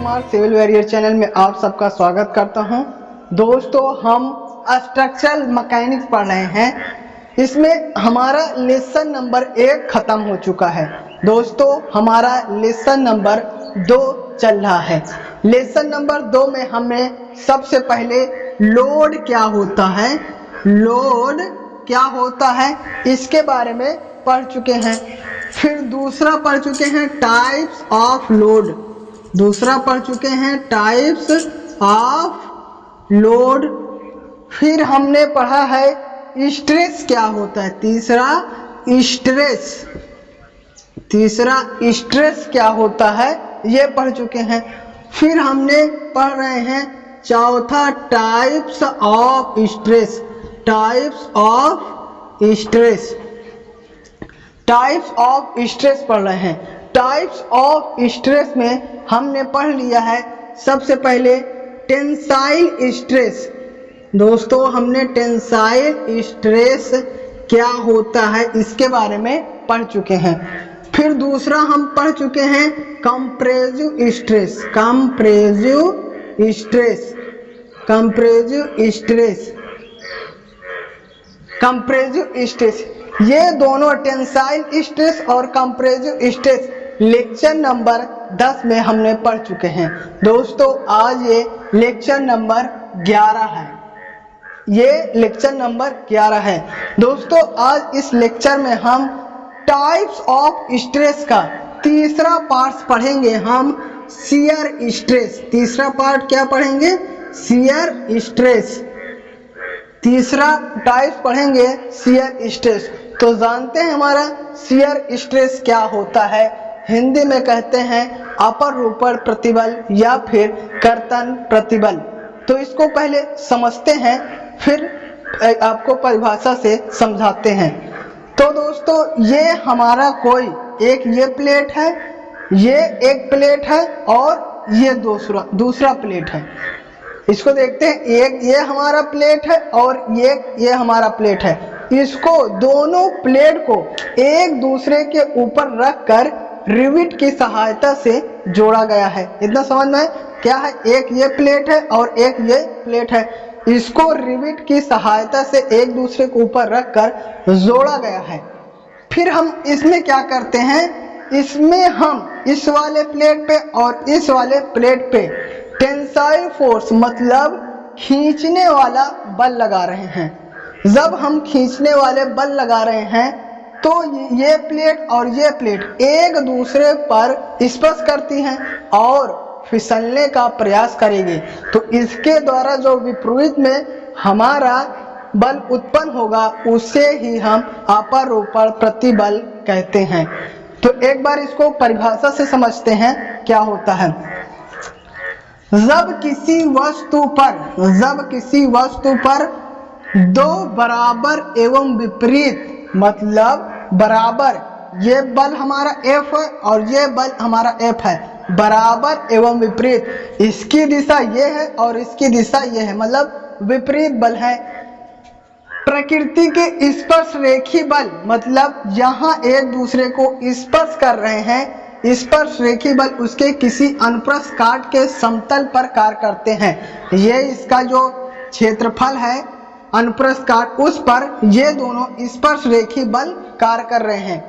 Kumar civil warrior channel में आप सबका स्वागत करता हूं। दोस्तों, हम स्ट्रक्चरल मैकेनिक्स पढ़ रहे हैं। इसमें हमारा लेसन नंबर 1 खत्म हो चुका है। दोस्तों, हमारा लेसन नंबर 2 चल रहा है। लेसन नंबर 2 में हमें सबसे पहले लोड क्या होता है, लोड क्या होता है इसके बारे में पढ़ चुके हैं। फिर दूसरा पढ़ चुके हैं टाइप्स ऑफ लोड, दूसरा पढ़ चुके हैं टाइप्स ऑफ लोड। फिर हमने पढ़ा है स्ट्रेस क्या होता है, तीसरा स्ट्रेस क्या होता है ये पढ़ चुके हैं। फिर हमने पढ़ रहे हैं चौथा types of stress, types of stress, types of stress पढ़ रहे हैं। टाइप्स ऑफ स्ट्रेस में हमने पढ़ लिया है सबसे पहले टेंसाइल स्ट्रेस। दोस्तों, हमने टेंसाइल स्ट्रेस क्या होता है इसके बारे में पढ़ चुके हैं। फिर दूसरा हम पढ़ चुके हैं compressive stress, compressive stress, compressive stress, compressive stress. ये दोनों टेंसाइल स्ट्रेस और कंप्रेसिव स्ट्रेस लेक्चर नंबर 10 में हमने पढ़ चुके हैं। दोस्तों, आज ये लेक्चर नंबर 11 है, ये लेक्चर नंबर 11 है। दोस्तों, आज इस लेक्चर में हम टाइप्स ऑफ स्ट्रेस का तीसरा पार्ट पढ़ेंगे। हम शियर स्ट्रेस, तीसरा पार्ट क्या पढ़ेंगे, शियर स्ट्रेस, तीसरा टाइप पढ़ेंगे शियर स्ट्रेस। तो जानते हैं हमारा शियर स्ट्रेस क्या होता है। हिंदी में कहते हैं अपर ऊपर प्रतिबल या फिर कर्तन प्रतिबल। तो इसको पहले समझते हैं, फिर आपको परिभाषा से समझाते हैं। तो दोस्तों, ये हमारा कोई एक ये प्लेट है, ये एक प्लेट है और ये दूसरा प्लेट है। इसको देखते हैं, एक ये हमारा प्लेट है और ये हमारा प्लेट है। इसको दोनों प्लेट को एक दूसरे के ऊपर रखकर रिविट की सहायता से जोड़ा गया है। इतना समझ में क्या है, एक ये प्लेट है और एक ये प्लेट है। इसको रिविट की सहायता से एक दूसरे के ऊपर रखकर जोड़ा गया है। फिर हम इसमें क्या करते हैं, इसमें हम इस वाले प्लेट पे और इस वाले प्लेट पे टेंसाइल फोर्स मतलब खींचने वाला बल लगा रहे हैं। जब हम खींचने वाले बल लगा रहे हैं तो ये प्लेट और ये प्लेट एक दूसरे पर स्पर्श करती हैं और फिसलने का प्रयास करेंगे। तो इसके द्वारा जो विपरीत में हमारा बल उत्पन्न होगा उसे ही हम अपर ऊपर प्रतिबल कहते हैं। तो एक बार इसको परिभाषा से समझते हैं क्या होता है। जब किसी वस्तु पर दो बराबर एवं विपरीत मतलब बराबर, ये बल हमारा F है और ये बल हमारा F है, बराबर एवं विपरीत, इसकी दिशा ये है और इसकी दिशा ये है, मतलब विपरीत बल है। प्रकृति के स्पर्श रेखी बल मतलब यहाँ एक दूसरे को स्पर्श कर रहे हैं, स्पर्श रेखी बल उसके किसी अनुप्रस्थ काट के समतल पर कार्य करते हैं। ये इसका जो क्षेत्रफल है अनुप्रस्थ काट, उस पर ये दोनों स्पर्श रेखी बल कार्य कर रहे हैं।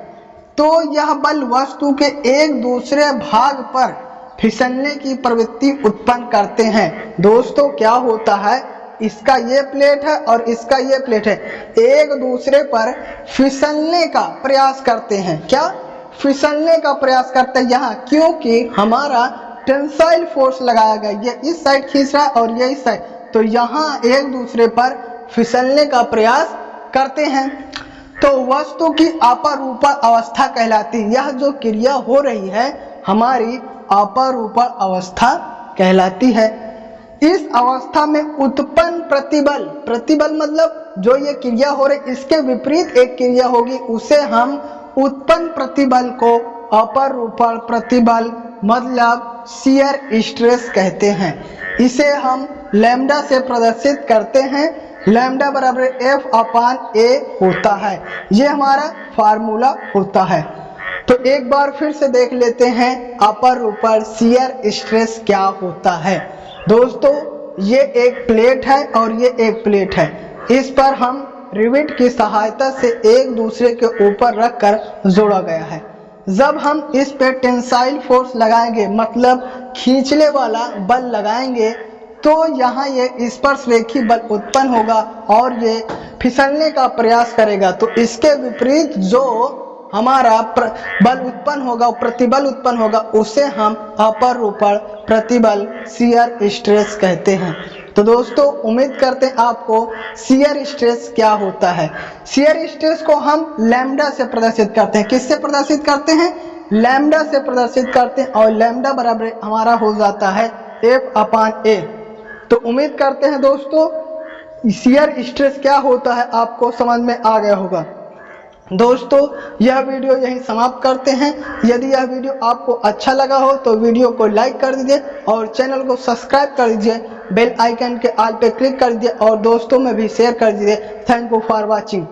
तो यह बल वस्तु के एक दूसरे भाग पर फिसलने की प्रवृत्ति उत्पन्न करते हैं। दोस्तों, क्या होता है, इसका ये प्लेट है और इसका ये प्लेट है, एक दूसरे पर फिसलने का प्रयास करते हैं। क्या फिसलने का प्रयास करते हैं यहाँ, क्योंकि हमारा टेंसाइल फोर्स लगाया गया, ये इस साइड खींच रहा है और ये इस साइड, तो यहाँ एक दूसरे पर फिसलने का प्रयास करते हैं। तो वस्तु की अपरूपण अवस्था कहलाती, यह जो क्रिया हो रही है हमारी अपरूपण अवस्था कहलाती है। इस अवस्था में उत्पन्न प्रतिबल, प्रतिबल मतलब जो ये क्रिया हो रही इसके विपरीत एक क्रिया होगी, उसे हम उत्पन्न प्रतिबल को अपरूपण प्रतिबल मतलब शियर स्ट्रेस कहते हैं। इसे हम लैम्डा से प्रदर्शित करते हैं। लैम्डा बराबर F/A होता है, ये हमारा फार्मूला होता है। तो एक बार फिर से देख लेते हैं अपर ऊपर शियर स्ट्रेस क्या होता है। दोस्तों ये एक प्लेट है और ये एक प्लेट है, इस पर हम रिवेट की सहायता से एक दूसरे के ऊपर रखकर जोड़ा गया है। जब हम इस पे टेंसाइल फोर्स लगाएंगे, मतलब खींचने वाला बल लगाएंगे, तो यहाँ ये स्पर्शरेखी बल उत्पन्न होगा और ये फिसलने का प्रयास करेगा। तो इसके विपरीत जो हमारा बल उत्पन्न होगा, प्रतिबल उत्पन्न होगा, उसे हम अपर ऊपर प्रतिबल शियर स्ट्रेस कहते हैं। तो दोस्तों उम्मीद करते हैं आपको शियर स्ट्रेस क्या होता है। शियर स्ट्रेस को हम लैम्डा से प्रदर्शित करते हैं। किससे प्रदर्शित करते हैं? लैम्डा से प्रदर्शित करते हैं और लैम्डा बराबर हमारा हो जाता है F/A। तो उम्मीद करते हैं दोस्तों शियर स्ट्रेस क्या होता है आपको समझ में आ गया होगा। दोस्तों यह वीडियो यहीं समाप्त करते हैं। यदि यह वीडियो आपको अच्छा लगा हो तो वीडियो को लाइक कर दीजिए और चैनल को सब्सक्राइब कर दीजिए, बेल आइकन के ऑल पे क्लिक कर दीजिए और दोस्तों में भी शेयर कर दीजिए। Thank you for watching.